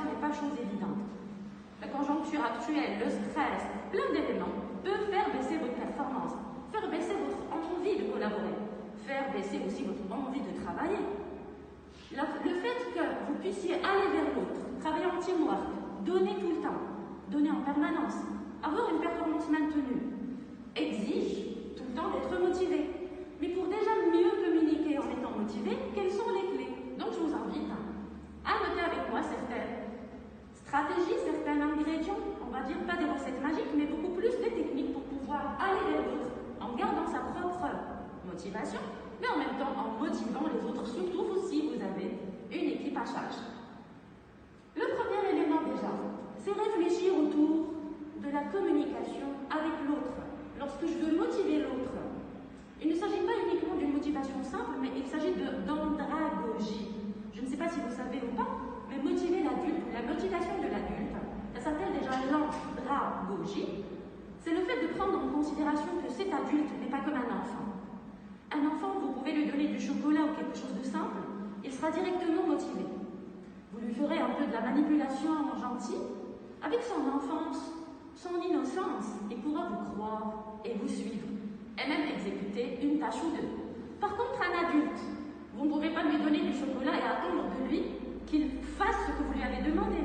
motivation n'est pas chose évidente. La conjoncture actuelle, le stress, plein d'éléments peuvent faire baisser votre performance, faire baisser votre envie de collaborer, faire baisser aussi votre envie de travailler. Le fait que vous puissiez aller vers l'autre, travailler en teamwork, donner tout le temps, donner en permanence, avoir une performance maintenue, exige tout le temps d'être motivé. Mais pour déjà mieux communiquer en étant motivé, quelles sont les clés? Donc je vous invite à noter avec moi certaines stratégies, certains ingrédients, on va dire pas des recettes magiques, mais beaucoup plus des techniques pour pouvoir aller vers l'autre en gardant sa propre motivation, mais en même temps en motivant les autres, surtout si vous avez une équipe à charge. Le premier élément déjà, c'est réfléchir autour de la communication avec l'autre. Lorsque je veux motiver l'autre, il ne s'agit pas uniquement d'une motivation simple, mais il s'agit d'andragogie. Je ne sais pas si vous savez ou pas, mais motiver l'adulte, la motivation de l'adulte, ça s'appelle déjà l'andragogie. C'est le fait de prendre en considération que cet adulte n'est pas comme un enfant. Un enfant, vous pouvez lui donner du chocolat ou quelque chose de simple, il sera directement motivé. Vous lui ferez un peu de la manipulation gentille. Avec son enfance, son innocence, il pourra vous croire et vous suivre, et même exécuter une tâche ou deux. Par contre, un adulte, vous ne pouvez pas lui donner du chocolat et attendre de lui qu'il fasse ce que vous lui avez demandé.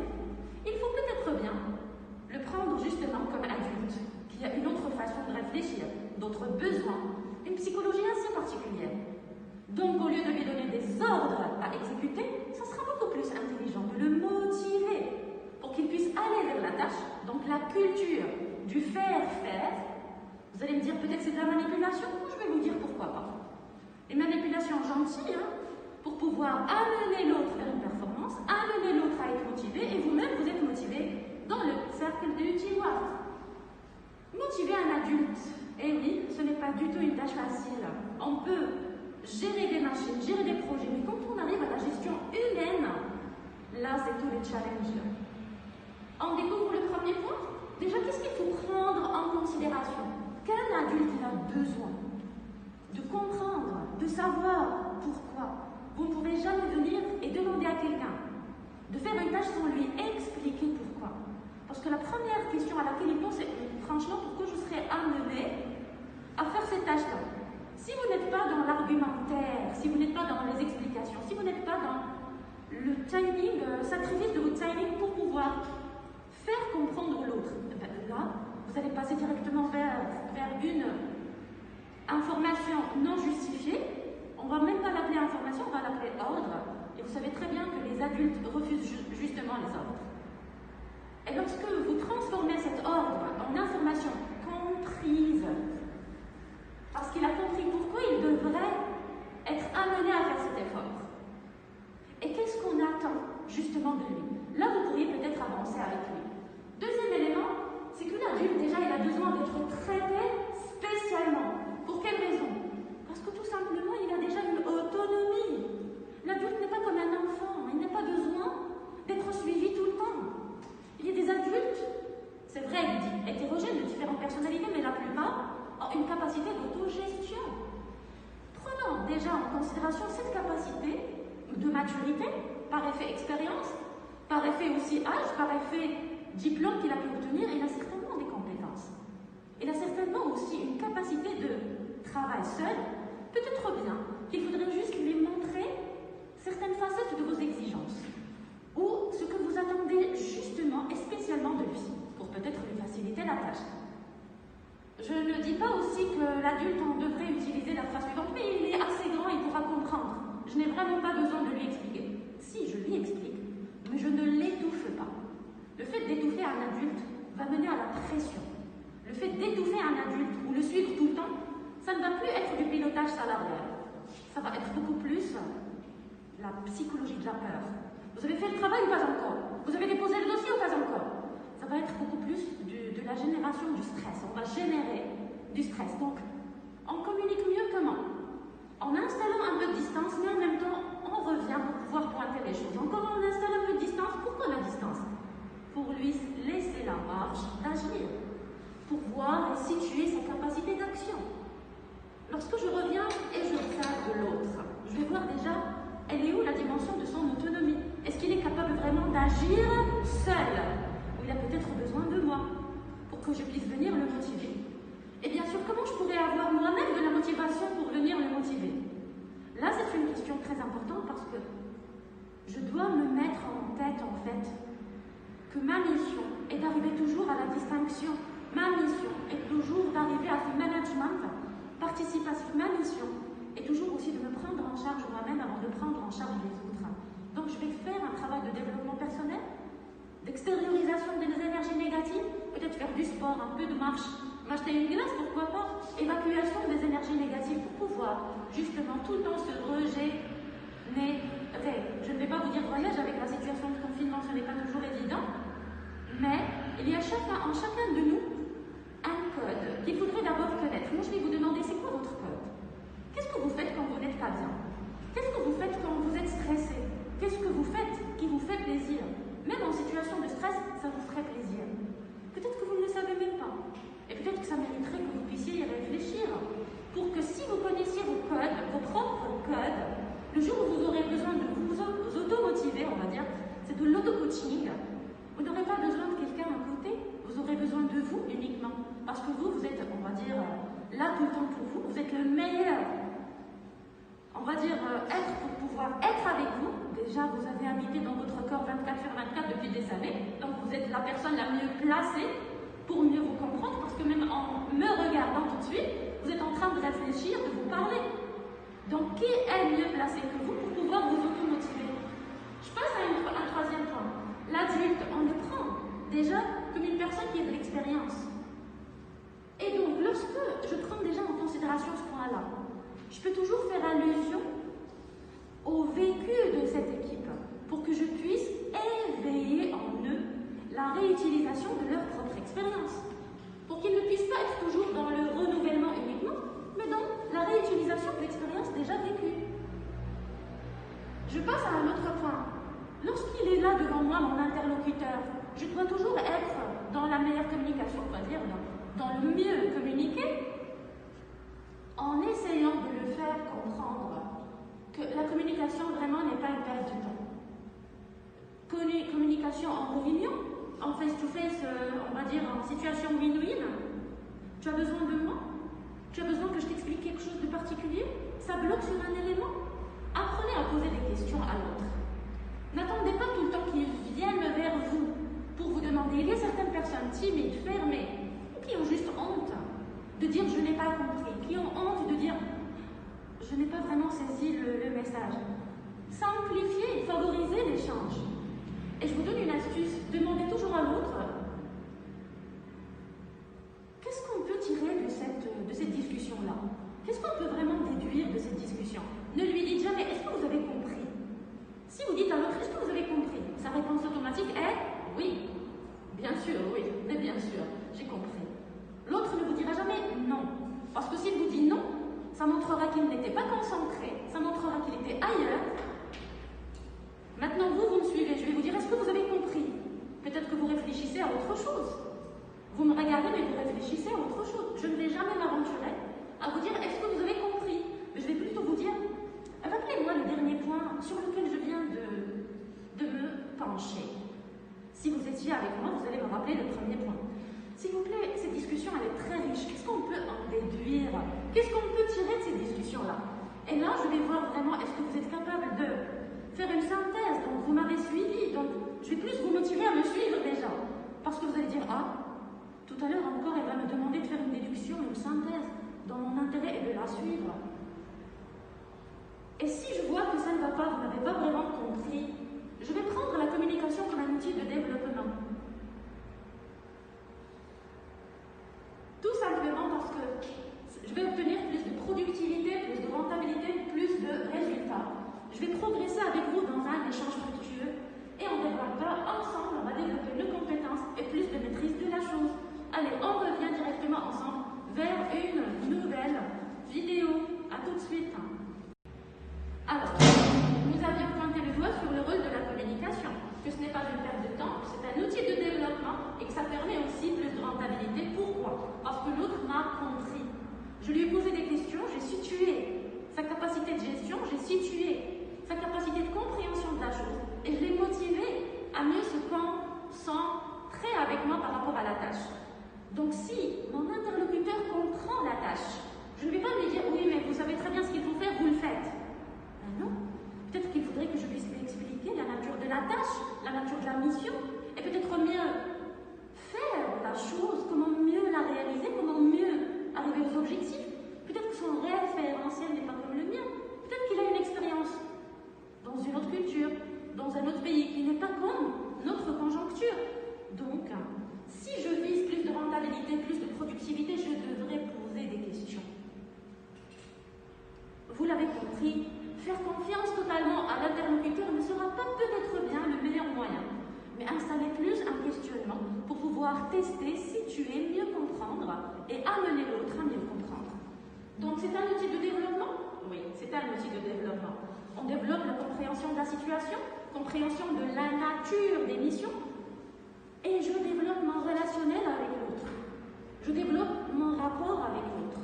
Il faut peut-être bien le prendre justement comme adulte, qui a une autre façon de réfléchir, d'autres besoins, une psychologie assez particulière. Donc, au lieu de lui donner des ordres à exécuter, ça sera beaucoup plus intelligent de le motiver pour qu'il puisse aller vers la tâche. Donc, la culture du faire-faire. Vous allez me dire peut-être c'est de la manipulation. Moi, je vais vous dire pourquoi pas. Une manipulation gentille, pour pouvoir amener l'autre vers une performance, amener l'autre à être motivé, et vous-même, vous êtes motivé dans le cercle du teamwork. Motiver un adulte, eh oui, ce n'est pas du tout une tâche facile. On peut gérer des machines, gérer des projets, mais quand on arrive à la gestion humaine, là, c'est tout le challenge. On découvre le premier point. Déjà, qu'est-ce qu'il faut prendre en considération? Qu'un adulte il a besoin de comprendre, de savoir pourquoi. Vous ne pouvez jamais venir et demander à quelqu'un de faire une tâche sans lui expliquer pourquoi. Parce que la première question à laquelle il pense, c'est franchement, pourquoi je serais amené à faire cette tâche-là? Si vous n'êtes pas dans l'argumentaire, si vous n'êtes pas dans les explications, si vous n'êtes pas dans le timing, sacrifice de votre timing pour pouvoir faire comprendre l'autre, là, vous allez passer directement vers une information non justifiée. On ne va même pas l'appeler information, on va l'appeler ordre. Et vous savez très bien que les adultes refusent justement les ordres. Et lorsque vous transformez cet ordre en information comprise, parce qu'il a compris pourquoi il devrait être amené à faire cet effort. Et qu'est-ce qu'on attend justement de lui? Là, vous pourriez peut-être avancer avec lui. Deuxième élément, c'est que l'adulte, déjà, il a besoin d'être traité spécialement. Pour quelle raison? Parce que tout simplement, il a déjà une autonomie. L'adulte n'est pas comme un enfant, il n'a pas besoin d'être suivi tout le temps. Il y a des adultes, c'est vrai, hétérogènes, de différentes personnalités, mais la plupart ont une capacité d'autogestion. Prenons déjà en considération cette capacité de maturité, par effet expérience, par effet aussi âge, par effet diplôme qu'il a pu obtenir, il a certainement des compétences. Il a certainement aussi une capacité de travail seul. Peut-être bien qu'il faudrait juste lui montrer certaines facettes de vos exigences ou ce que vous attendez justement et spécialement de lui pour peut-être lui faciliter la tâche. Je ne dis pas aussi que l'adulte en devrait utiliser la phrase suivante, mais il est assez grand, il pourra comprendre. Je n'ai vraiment pas besoin de lui expliquer. Si, je lui explique, mais je ne l'étouffe pas. Le fait d'étouffer un adulte va mener à la pression. Le fait d'étouffer un adulte ou le suivre tout le temps, ça ne va plus être du pilotage salarial. Ça va être beaucoup plus la psychologie de la peur. Vous avez fait le travail ou pas encore? Vous avez déposé le dossier ou pas encore? Ça va être beaucoup plus de la génération du stress. On va générer du stress. Donc, on communique mieux comment? En installant un peu de distance, mais en même temps, on revient pour pouvoir pointer les choses. Encore, on installe un peu de distance. Pourquoi la distance? Pour lui laisser la marge d'agir, pour voir et situer sa capacité d'action. Lorsque je reviens et je observe l'autre, je vais voir déjà, elle est où la dimension de son autonomie? Est-ce qu'il est capable vraiment d'agir agir seul, ou il a peut-être besoin de moi pour que je puisse venir le motiver. Et bien sûr, comment je pourrais avoir moi-même de la motivation pour venir le motiver? Là, c'est une question très importante parce que je dois me mettre en tête, en fait, que ma mission est d'arriver toujours à la distinction. Ma mission est toujours d'arriver à ce management participatif. Ma mission est toujours aussi de me prendre en charge moi-même avant de prendre en charge les autres. Donc, je vais faire un travail de développement personnel, d'extériorisation des énergies négatives, peut-être faire du sport, un peu de marche, m'acheter une glace, pourquoi pas, évacuation des énergies négatives pour pouvoir justement tout le temps se régénérer. Je ne vais pas vous dire voyage avec la situation de confinement, ce n'est pas toujours évident, mais il y a en chacun de nous un code qu'il faudrait d'abord connaître. Moi, je vais vous demander, c'est quoi votre code? Qu'est-ce que vous faites quand vous n'êtes pas bien? Qu'est-ce que vous faites quand vous êtes stressé? Qu'est-ce que vous faites qui vous fait plaisir? Même en situation de stress, ça vous ferait plaisir. Peut-être que vous ne le savez même pas. Et peut-être que ça mériterait que vous puissiez y réfléchir pour que si vous connaissiez vos codes, vos propres codes, le jour où vous aurez besoin de vous auto-motiver, on va dire, c'est de l'auto-coaching, vous n'aurez pas besoin de quelqu'un à côté, vous aurez besoin de vous uniquement. Parce que vous êtes, on va dire, là tout le temps pour vous, vous êtes le meilleur, on va dire, être pour pouvoir être avec vous. Déjà, vous avez habité dans votre corps 24/24 depuis des années, donc vous êtes la personne la mieux placée pour mieux vous comprendre, parce que même en me regardant tout de suite, vous êtes en train de réfléchir, de vous parler. Donc, qui est mieux placé que vous pour pouvoir vous automotiver? Je passe à un troisième point. L'adulte, on le prend déjà comme une personne qui a de l'expérience. Et donc, lorsque je prends déjà en considération ce point-là, je peux toujours faire allusion au vécu de cette équipe pour que je puisse éveiller en eux la réutilisation de leur propre expérience. Pour qu'ils ne puissent pas être toujours dans le renouvellement uniquement, mais dans la réutilisation de l'expérience déjà vécue. Je passe à un autre point. Lorsqu'il est là devant moi, mon interlocuteur, je dois toujours être dans la meilleure communication, on va dire, dans le mieux communiquer, en essayant de le faire comprendre que la communication vraiment n'est pas une perte de temps. Communication en réunion, en face-to-face, on va dire en situation win-win. Tu as besoin de moi? Tu as besoin que je t'explique quelque chose de particulier? Ça bloque sur un élément? Apprenez à poser des questions à l'autre. N'attendez pas tout le temps qu'ils viennent vers vous pour vous demander. Il y a certaines personnes timides, fermées, qui ont juste honte de dire je n'ai pas compris, qui ont honte de dire je n'ai pas vraiment saisi le message. Simplifiez, favorisez l'échange. Et je vous donne une astuce, demandez toujours à l'autre qu'est-ce qu'on peut tirer de cette discussion-là? Qu'est-ce qu'on peut vraiment déduire de cette discussion? Ne lui dites jamais est-ce que vous avez compris? Si vous dites à l'autre est-ce que vous avez compris? Sa réponse automatique est oui, bien sûr, oui, mais bien sûr, j'ai compris. L'autre ne vous dira jamais non. Parce que s'il vous dit non, ça montrera qu'il n'était pas concentré, ça montrera qu'il était ailleurs. Maintenant, vous me suivez, je vais vous dire, est-ce que vous avez compris? Peut-être que vous réfléchissez à autre chose. Vous me regardez, mais vous réfléchissez à autre chose. Je ne vais jamais m'aventurer à vous dire, est-ce que vous avez compris? Mais je vais plutôt vous dire, rappelez-moi le dernier point sur lequel je viens de me pencher. Si vous étiez avec moi, vous allez me rappeler le premier point. S'il vous plaît, cette discussion, elle est très riche. Qu'est-ce qu'on peut en déduire? Qu'est-ce qu'on peut tirer de ces discussions-là? Et là, je vais voir vraiment, est-ce que vous êtes capable de faire une synthèse? Donc, vous m'avez suivi. Donc, je vais plus vous motiver à me suivre déjà. Parce que vous allez dire, ah, tout à l'heure encore, elle va me demander de faire une déduction, une synthèse. Dans mon intérêt est de la suivre. Et si je vois que ça ne va pas, vous n'avez pas vraiment compris, je vais prendre la communication comme un outil de développement. Tout simplement parce que je vais obtenir plus de productivité, plus de rentabilité, plus de résultats. Je vais progresser avec vous dans un échange fructueux et on développera ensemble, on va développer nos compétences et plus de maîtrise de la chose. Allez, on revient directement ensemble vers une nouvelle vidéo. À tout de suite. Alors, nous avions pointé le doigt sur le rôle de la communication, que ce n'est pas une perte de temps, c'est un outil vous l'avez compris, faire confiance totalement à l'interlocuteur ne sera pas peut-être bien le meilleur moyen, mais installer plus un questionnement pour pouvoir tester, situer, mieux comprendre et amener l'autre à mieux comprendre. Donc c'est un outil de développement? Oui, c'est un outil de développement. On développe la compréhension de la situation, compréhension de la nature des missions, et je développe mon relationnel avec l'autre. Je développe mon rapport avec l'autre.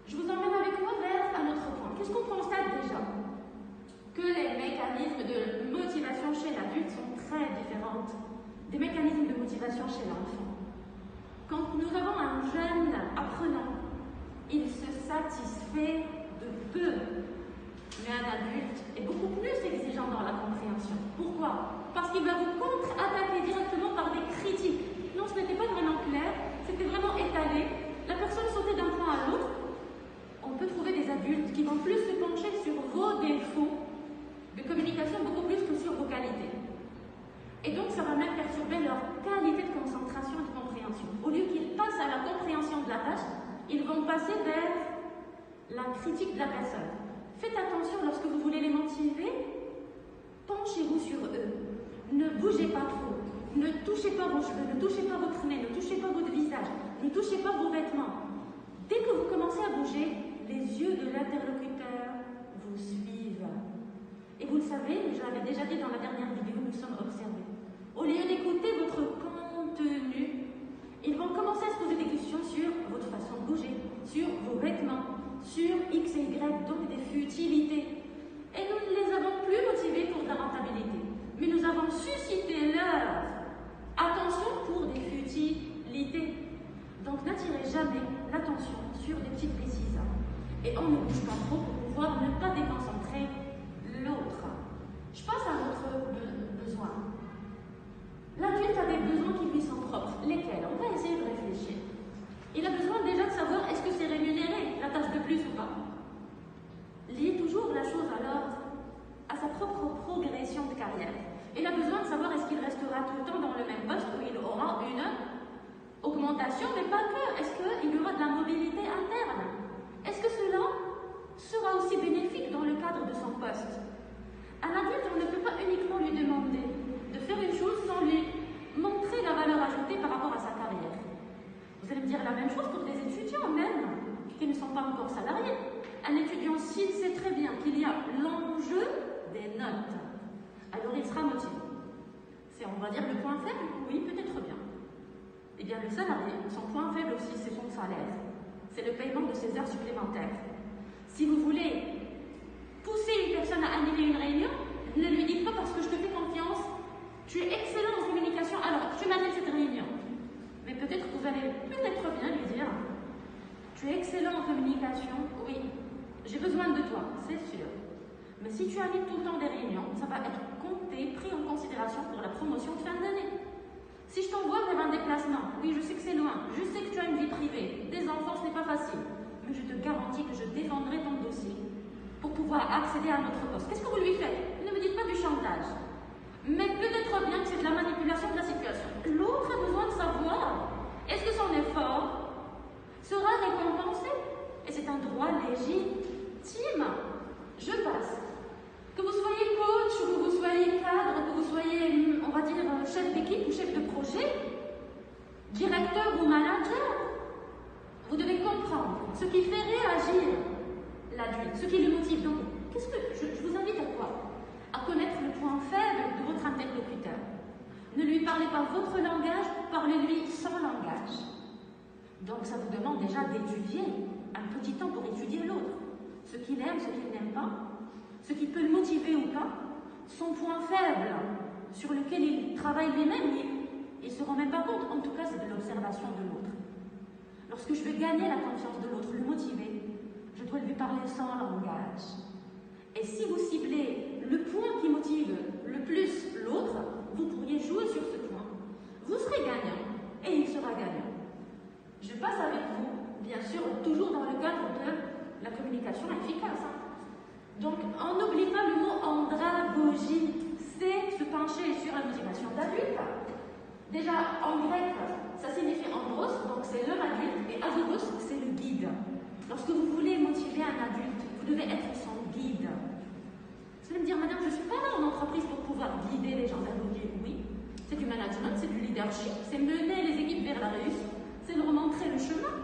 Je vous emmène avec moi vers un autre point. Qu'est-ce qu'on constate déjà? Que les mécanismes de motivation chez l'adulte sont très différents des mécanismes de motivation chez l'enfant. Quand nous avons un jeune apprenant, il se satisfait de peu. Mais un adulte est beaucoup plus exigeant dans la compréhension. Pourquoi? Parce qu'il va vous contre-attaquer directement par des critiques. Non, ce n'était pas vraiment clair, c'était vraiment étalé. La personne sautait d'un point à l'autre. On peut trouver des adultes qui vont plus se pencher sur vos défauts de communication beaucoup plus que sur vos qualités. Et donc, ça va même perturber leur qualité de concentration et de compréhension. Au lieu qu'ils passent à la compréhension de la tâche, ils vont passer vers la critique de la personne. Faites attention lorsque vous voulez les motiver, penchez-vous sur eux. Ne bougez pas trop. Ne touchez pas vos cheveux, ne touchez pas votre nez, ne touchez pas votre visage, ne touchez pas vos vêtements. Dès que vous commencez à bouger, les yeux de l'interlocuteur vous suivent. Et vous le savez, je l'avais déjà dit dans la dernière vidéo, nous sommes observés. Au lieu d'écouter votre contenu, ils vont commencer à se poser des questions sur votre façon de bouger, sur vos vêtements, sur X et Y, donc des futilités. Et nous ne les avons plus motivés pour de la rentabilité, mais nous avons suscité leur attention pour des futilités. Donc n'attirez jamais l'attention sur des petites bêtises. Et on ne bouge pas trop pour pouvoir ne pas déconcentrer l'autre. Je passe à notre besoin. L'adulte a des besoins qui lui sont propres. Lesquels? On va essayer de réfléchir. Il a besoin déjà de savoir est-ce que c'est rémunéré, la tâche de plus ou pas. Liez toujours la chose alors à sa propre progression de carrière. Il a besoin de savoir est-ce qu'il restera tout le temps dans le même poste ou il aura une augmentation, mais pas que. Est-ce qu'il y aura de la mobilité interne? Est-ce que cela sera aussi bénéfique dans le cadre de son poste? Un adulte, on ne peut pas uniquement lui demander de faire une chose sans lui montrer la valeur ajoutée par rapport à sa carrière. Vous allez me dire la même chose pour des étudiants même, qui ne sont pas encore salariés. Un étudiant, s'il sait très bien qu'il y a l'enjeu des notes, alors il sera motivé. C'est, on va dire, le point faible? Oui, peut-être bien. Eh bien, le salarié, son point faible aussi, c'est son salaire. C'est le paiement de ses heures supplémentaires. Si vous voulez pousser une personne à annuler une réunion, ne lui dites pas parce que je te fais confiance, tu es excellent en communication, alors tu m'annules cette réunion. Mais peut-être que vous allez peut-être bien lui dire, tu es excellent en communication, oui, j'ai besoin de toi, c'est sûr. Mais si tu annules tout le temps des réunions, ça va être compté, pris en considération pour la promotion de fin d'année. Si je t'envoie vers un déplacement, oui, je sais que c'est loin, je sais que tu as une vie privée, des enfants, ce n'est pas facile, mais je te garantis que je défendrai ton dossier pour pouvoir accéder à notre poste. Qu'est-ce que vous lui faites? Ne me dites pas du chantage, mais peut-être bien que c'est de la manipulation de la situation. L'autre a besoin de savoir, est-ce que son effort sera récompensé? Et c'est un droit légitime. Je passe. Que vous soyez coach, que vous soyez cadre, que vous soyez, on va dire, chef d'équipe ou chef de projet, directeur ou manager, vous devez comprendre ce qui fait réagir l'adulte, ce qui le motive. Donc, qu'est-ce que je vous invite à quoi? À connaître le point faible de votre interlocuteur. Ne lui parlez pas votre langage, parlez-lui son langage. Donc, ça vous demande déjà d'étudier un petit temps pour étudier l'autre. Ce qu'il aime, ce qu'il n'aime pas, ce qui peut le motiver ou pas, son point faible sur lequel il travaille lui-même, il ne se rend même pas compte. En tout cas, c'est de l'observation de l'autre. Lorsque je veux gagner la confiance de l'autre, le motiver, je dois lui parler sans langage. Et si vous ciblez le point qui motive le plus l'autre, vous pourriez jouer sur ce point. Vous serez gagnant et il sera gagnant. Je passe avec vous, bien sûr, toujours dans le cadre de la communication efficace. Donc, on n'oublie pas le mot andragogie, c'est se pencher sur la motivation d'adulte. Déjà, en grec, ça signifie andros, donc c'est l'homme adulte, et agogos, c'est le guide. Lorsque vous voulez motiver un adulte, guider les gens vers le bien, oui. C'est du management, c'est du leadership, c'est mener les équipes vers la réussite, c'est leur montrer le chemin.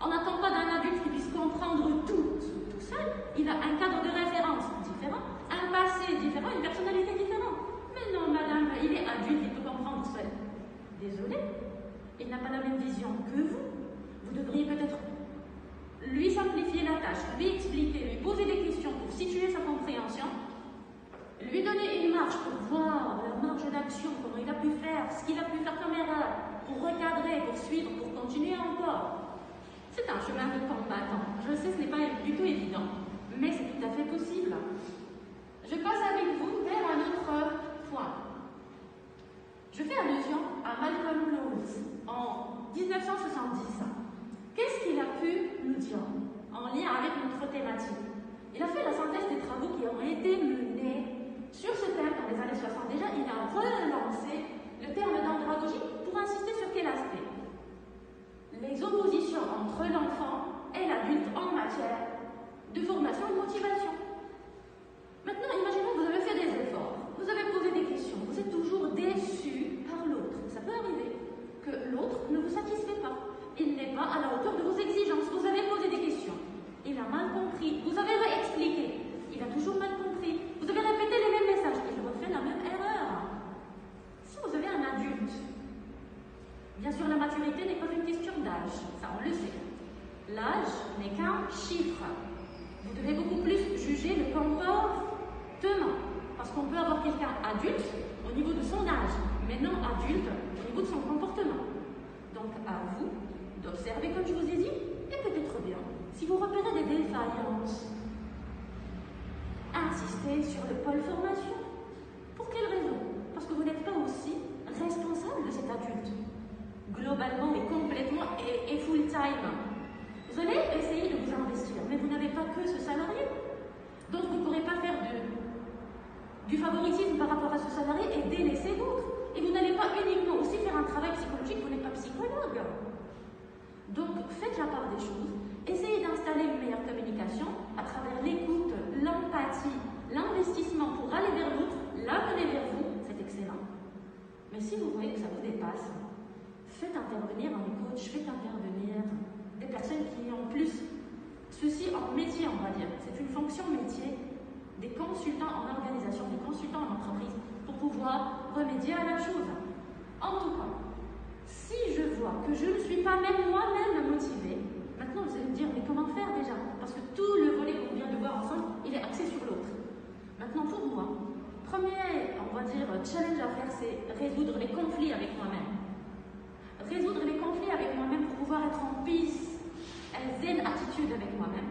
On n'attend pas d'un adulte qui puisse comprendre tout seul. Il a un cadre de référence différent, un passé différent, une personnalité différente. Mais non, madame, il est adulte, il peut comprendre seul. Désolé, il n'a pas la même vision que vous. Vous devriez peut-être lui simplifier la tâche, lui expliquer, lui poser des questions pour situer sa compréhension, lui donner une marge pour voir la marge d'action, comment il a pu faire, ce qu'il a pu faire comme erreur, pour recadrer, pour suivre, pour continuer encore. C'est un chemin de combattant. Je sais, ce n'est pas du tout évident, mais c'est tout à fait possible. Je passe avec vous vers un autre point. Je fais allusion à Malcolm Lowes en 1970. Qu'est-ce qu'il a pu nous dire en lien avec notre thématique? Il a fait la synthèse des travaux qui ont été menés sur ce thème dans les années 60. Déjà, il a relancé le terme d'andragogie pour insister sur quel aspect? Les oppositions entre l'enfant et l'adulte en matière de formation et de motivation. Maintenant, imaginons que vous avez fait des efforts, vous avez posé des questions, vous êtes toujours déçu par l'autre. Ça peut arriver que l'autre ne vous satisfait pas. Il n'est pas à la hauteur de vos exigences. Vous avez posé des questions. Il a mal compris. Vous avez réexpliqué. Il a toujours mal compris. Vous avez répété les mêmes messages. Il refait la même erreur. Si vous avez un adulte, bien sûr, la maturité n'est pas une question d'âge. Ça, on le sait. L'âge n'est qu'un chiffre. Vous devez beaucoup plus juger le comportement. Parce qu'on peut avoir quelqu'un adulte au niveau de son âge, mais non adulte au niveau de son comportement. Donc, à vous d'observer comme je vous ai dit, et peut-être bien, si vous repérez des défaillances, insistez sur le pôle formation. Pour quelle raison? Parce que vous n'êtes pas aussi responsable de cet adulte, globalement et complètement et full-time. Vous allez essayer de vous investir, mais vous n'avez pas que ce salarié. Donc vous ne pourrez pas faire du favoritisme par rapport à ce salarié et délaisser d'autres. Et vous n'allez pas uniquement aussi faire un travail psychologique, vous n'êtes pas psychologue. Donc, faites la part des choses, essayez d'installer une meilleure communication à travers l'écoute, l'empathie, l'investissement pour aller vers l'autre, l'amener vers vous, c'est excellent. Mais si vous voyez que ça vous dépasse, faites intervenir un coach, faites intervenir des personnes qui ont plus ceci en métier, on va dire. C'est une fonction métier, des consultants en organisation, des consultants en entreprise, pour pouvoir remédier à la chose. En tout cas, si je vois que je ne suis pas même moi-même motivée, maintenant vous allez me dire, mais comment faire déjà? Parce que tout le volet qu'on vient de voir ensemble, il est axé sur l'autre. Maintenant pour moi, premier, on va dire, challenge à faire, c'est résoudre les conflits avec moi-même. Résoudre les conflits avec moi-même pour pouvoir être en peace, une zen attitude avec moi-même.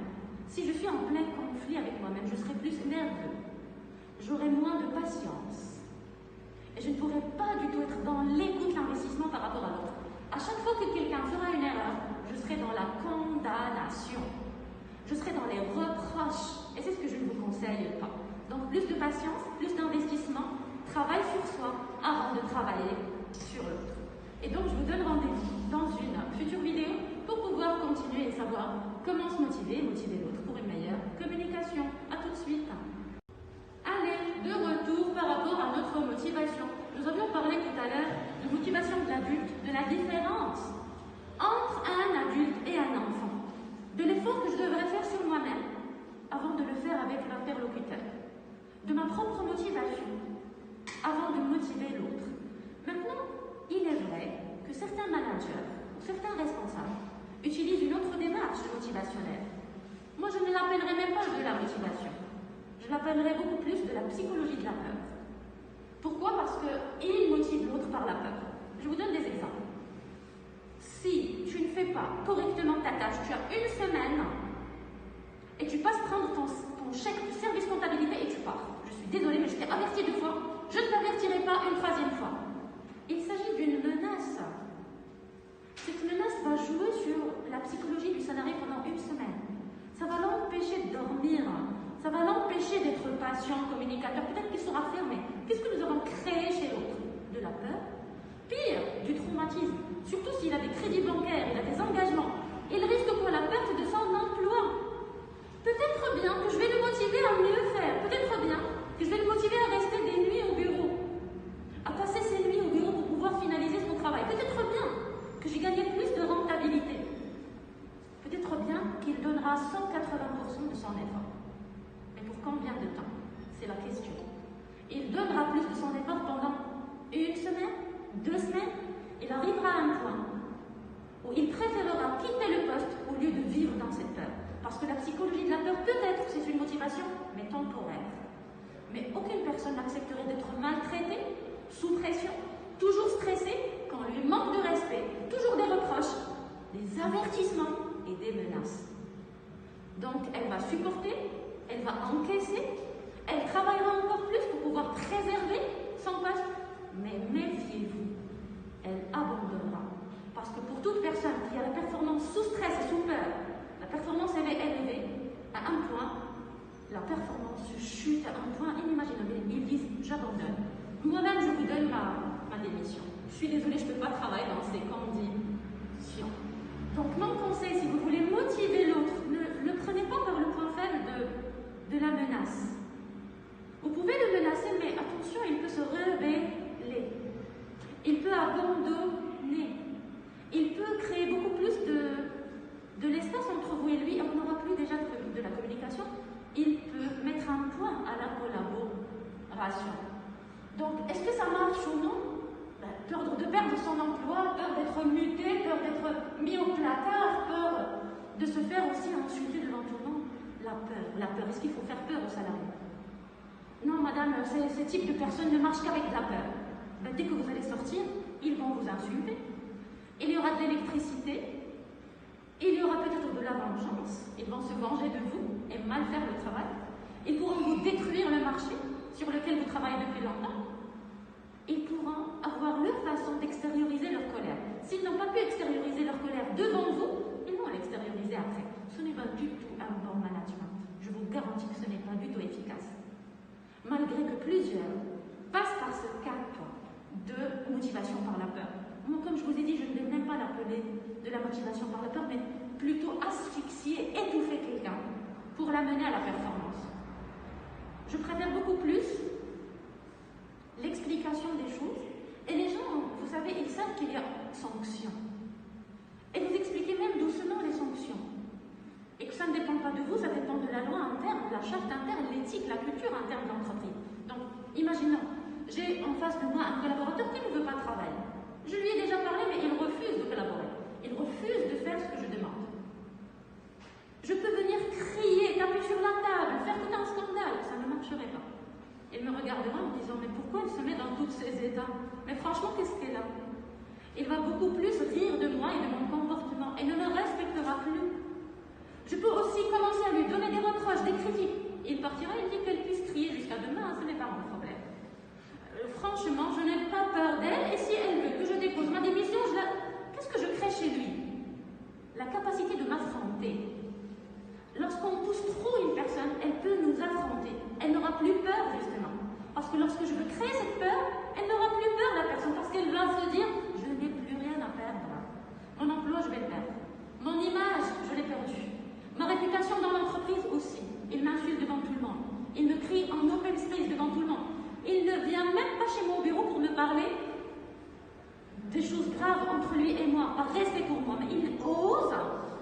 Si je suis en plein conflit avec moi-même, je serai plus nerveux, j'aurai moins de patience. Et je ne pourrai pas du tout être dans l'écoute, l'investissement par rapport à l'autre. À chaque fois que quelqu'un fera une erreur, je serai dans la condamnation. Je serai dans les reproches. Et c'est ce que je ne vous conseille pas. Donc plus de patience, plus d'investissement, travail sur soi avant de travailler sur l'autre. Et donc je vous donne rendez-vous dans une future vidéo pour pouvoir continuer et savoir comment se motiver et motiver l'autre pour une meilleure communication. A tout de suite. Allez, de retour par rapport à notre motivation. Nous avions parlé tout à l'heure de motivation de l'adulte, de la différence entre un adulte et un enfant, de l'effort que je devrais faire sur moi-même avant de le faire avec l'interlocuteur, de ma propre motivation avant de motiver l'autre. Maintenant, il est vrai que certains managers ou certains responsables utilisent une autre démarche motivationnelle. Moi, je ne l'appellerai même pas de la motivation. Je l'appellerais beaucoup plus de la psychologie de la peur. Pourquoi? Parce qu'il motive l'autre par la peur. Je vous donne des exemples. Si tu ne fais pas correctement ta tâche, tu as une semaine et tu passes prendre ton chèque de service comptabilité et tu pars. Je suis désolée, mais je t'ai averti 2 fois, je ne t'avertirai pas une 3e fois. Il s'agit d'une menace. Cette menace va jouer sur la psychologie du salarié pendant une semaine. Ça va l'empêcher de dormir. Ça va l'empêcher d'être patient, communicateur. Peut-être qu'il sera fermé. Qu'est-ce que nous avons créé chez l'autre? De la peur. Pire, du traumatisme. Surtout s'il a des crédits bancaires, il a des engagements. Il risque quoi? La perte de son emploi. Peut-être bien que je vais le motiver à mieux faire. Peut-être bien que je vais le motiver à rester des nuits au bureau. combien de temps? C'est la question. Il donnera plus de son effort pendant une semaine, 2 semaines. Il arrivera à un point où il préférera quitter le poste au lieu de vivre dans cette peur. Parce que la psychologie de la peur, peut-être, c'est une motivation, mais temporaire. Mais aucune personne n'accepterait d'être maltraitée, sous pression, toujours stressée, quand on lui manque de respect, toujours des reproches, des avertissements et des menaces. Donc, elle va supporter, elle va encaisser, elle travaillera encore plus pour pouvoir préserver son poste. Mais méfiez-vous, elle abandonnera. Parce que pour toute personne qui a la performance sous stress et sous peur, la performance elle est élevée, à un point, la performance chute à un point inimaginable. Ils disent j'abandonne. Moi-même, je vous donne ma démission. Je suis désolée, je ne peux pas travailler dans ces conditions. Donc, mon conseil, si vous voulez motiver l'autre, ne le prenez pas par le point faible de la menace. Vous pouvez le menacer, mais attention, il peut se rebeller. Il peut abandonner. Il peut créer beaucoup plus de l'espace entre vous et lui. On n'aura plus déjà de la communication. Il peut mettre un point à la collaboration. Donc, est-ce que ça marche ou non? Peur de perdre son emploi, peur d'être muté, peur d'être mis au placard, peur de se faire aussi insulter devant tout le monde. La peur. Est-ce qu'il faut faire peur aux salariés? Non, madame, ces types de personnes ne marchent qu'avec de la peur. Dès que vous allez sortir, ils vont vous insulter. Il y aura de l'électricité. Il y aura peut-être de la vengeance. Ils vont se venger de vous et mal faire le travail. Ils pourront vous détruire le marché sur lequel vous travaillez depuis longtemps. Ils pourront avoir leur façon d'extérioriser leur colère. S'ils n'ont pas pu extérioriser leur colère devant vous, ils vont l'extérioriser après. Ce n'est pas du tout un bon management. Je vous garantis que ce n'est pas du tout efficace. Malgré que plusieurs passent par ce cap de motivation par la peur. Moi, comme je vous ai dit, je ne vais même pas l'appeler de la motivation par la peur, mais plutôt asphyxier, étouffer quelqu'un pour l'amener à la performance. Je préfère beaucoup plus l'explication des choses. Et les gens, vous savez, ils savent qu'il y a sanctions. Et vous expliquez même doucement les sanctions. Et que ça ne dépend pas de vous, ça dépend de la loi interne, de la charte interne, l'éthique, la culture interne de l'entreprise. Donc, imaginons, j'ai en face de moi un collaborateur qui ne veut pas travailler. Je lui ai déjà parlé, mais il refuse de collaborer. Il refuse de faire ce que je demande. Je peux venir crier, taper sur la table, faire tout un scandale, ça ne marcherait pas. Il me regardera en me disant, mais pourquoi elle se met dans tous ces états? Mais franchement, qu'est-ce qu'elle a? Il va beaucoup plus rire de moi et de mon comportement et ne me respectera plus. Je peux aussi commencer à lui donner des reproches, des critiques. Il partira, il dit qu'elle puisse crier jusqu'à demain, ce n'est pas mon problème. Franchement, je n'ai pas peur d'elle et si elle veut que je dépose ma démission, qu'est-ce que je crée chez lui? La capacité de m'affronter. Lorsqu'on pousse trop une personne, elle peut nous affronter. Elle n'aura plus peur, justement. Parce que lorsque je veux créer cette peur, elle n'aura plus peur, la personne, parce qu'elle va se dire, je n'ai plus rien à perdre. Mon emploi, je vais le perdre. Mon image, je l'ai perdue. Ma réputation dans l'entreprise aussi. Il m'insulte devant tout le monde. Il me crie en open space devant tout le monde. Il ne vient même pas chez moi au bureau pour me parler des choses graves entre lui et moi, par respect pour moi. Mais il ose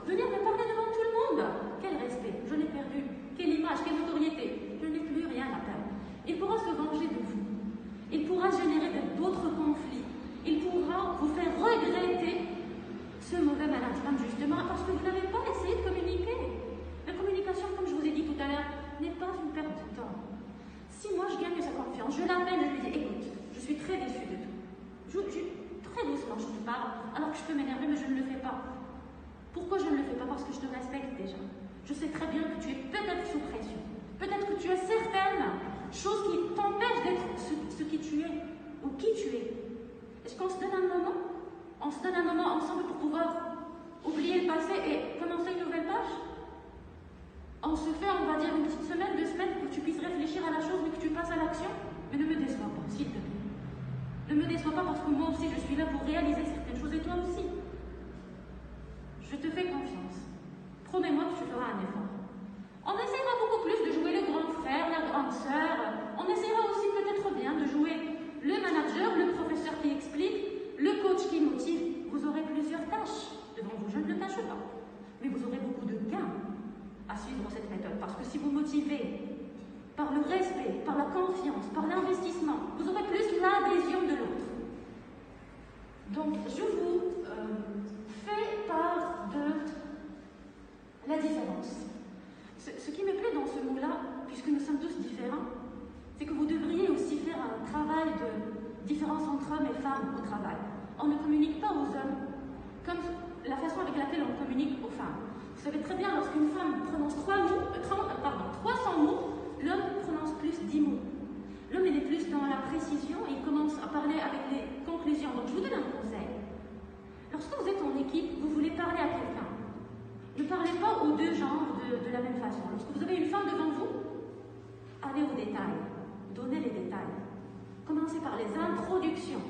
venir me parler devant tout le monde. Quel respect? Je l'ai perdu. Quelle image, quelle notoriété? Je n'ai plus rien à perdre. Il pourra se venger de vous. Il pourra générer d'autres conflits. Il pourra vous faire regretter ce mauvais management, justement, parce que vous n'avez pas essayé de communiquer. La communication, comme je vous ai dit tout à l'heure, n'est pas une perte de temps. Si moi je gagne sa confiance, je l'appelle, je lui dis, écoute, je suis très déçue de tout. Très doucement, je te parle, alors que je peux m'énerver, mais je ne le fais pas. Pourquoi je ne le fais pas? Parce que je te respecte déjà. Je sais très bien que tu es peut-être sous pression. Peut-être que tu as certaines choses qui t'empêchent d'être ce qui tu es, ou qui tu es. Est-ce qu'on se donne un moment? On se donne un moment ensemble pour pouvoir oublier le passé et commencer une nouvelle page? On se fait, on va dire, une petite semaine, 2 semaines pour que tu puisses réfléchir à la chose, mais que tu passes à l'action. Mais ne me déçois pas, s'il te plaît. Ne me déçois pas parce que moi aussi, je suis là pour réaliser certaines choses et toi aussi. Je te fais confiance. Promets-moi que tu feras un effort. On essaiera beaucoup plus de jouer le grand frère, la grande sœur. On essaiera aussi peut-être bien de jouer le manager, le professeur qui explique, le coach qui motive. Vous aurez plusieurs tâches devant vous, je ne le cache pas. Mais vous aurez beaucoup de gains à suivre cette méthode. Parce que si vous motivez par le respect, par la confiance, par l'investissement, vous aurez plus l'adhésion de l'autre. Donc, je vous fais part de la différence. Ce qui me plaît dans ce mot-là, puisque nous sommes tous différents, c'est que vous devriez aussi faire un travail de différence entre hommes et femmes au travail. On ne communique pas aux hommes comme la façon avec laquelle on communique aux femmes. Vous savez très bien, lorsqu'une femme prononce 300 mots, l'homme prononce plus 10 mots. L'homme, il est plus dans la précision, il commence à parler avec les conclusions. Donc, je vous donne un conseil. Lorsque vous êtes en équipe, vous voulez parler à quelqu'un. Ne parlez pas aux deux genres de la même façon. Lorsque vous avez une femme devant vous, allez aux détails. Donnez les détails. Commencez par les introductions.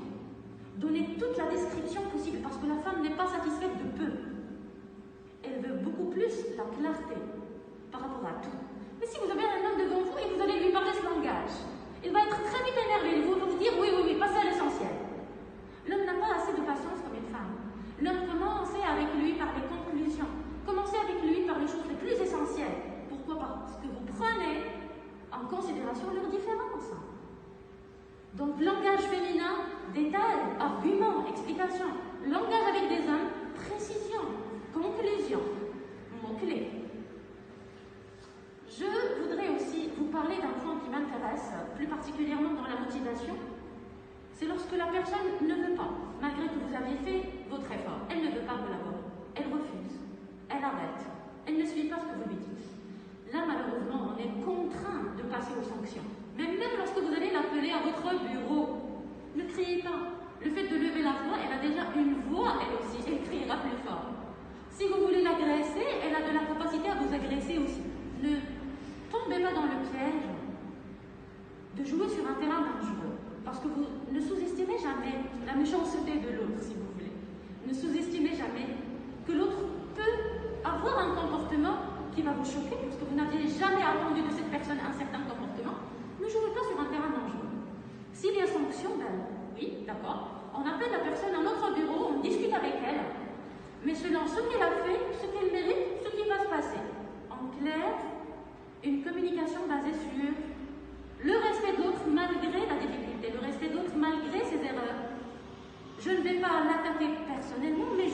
Donnez toute la description possible, parce que la femme n'est pas satisfaite de peu. Elle veut beaucoup plus la clarté par rapport à tout. Mais si vous avez un homme devant vous et vous allez lui parler ce langage, il va être très vite énervé. Il va vous dire oui, passez à l'essentiel. L'homme n'a pas assez de patience comme une femme. L'homme, commencez avec lui par les conclusions. Commencez avec lui par les choses les plus essentielles. Pourquoi? Parce que vous prenez en considération leurs différences. Donc, langage féminin, détail, argument, explication. Langage avec des hommes, précision, conclusion, mots-clés. Je voudrais aussi vous parler d'un point qui m'intéresse, plus particulièrement dans la motivation. C'est lorsque la personne ne veut pas, malgré que vous avez fait votre effort. Elle ne veut pas collaborer. Elle refuse. Elle arrête. Elle ne suit pas ce que vous lui dites. Là, malheureusement, on est contraint de passer aux sanctions. Mais même lorsque vous allez l'appeler à votre bureau, ne criez pas. Le fait de lever la voix, elle a déjà une voix, elle aussi. Elle criera plus fort. Si vous voulez l'agresser, elle a de la capacité à vous agresser aussi. Ne tombez pas dans le piège de jouer sur un terrain dangereux. Parce que vous ne sous-estimez jamais la méchanceté de l'autre, si vous voulez. Ne sous-estimez jamais que l'autre peut avoir un comportement qui va vous choquer, parce que vous n'aviez jamais attendu de cette personne un certain comportement. Ne jouez pas sur un terrain dangereux. S'il y a sanction, ben oui, d'accord. On appelle la personne à notre bureau, on discute avec elle. Mais selon ce qu'elle a fait, ce qu'elle mérite, ce qui va se passer. En clair, une communication basée sur le respect de l'autre malgré la difficulté, le respect de l'autre malgré ses erreurs. Je ne vais pas l'attaquer personnellement, mais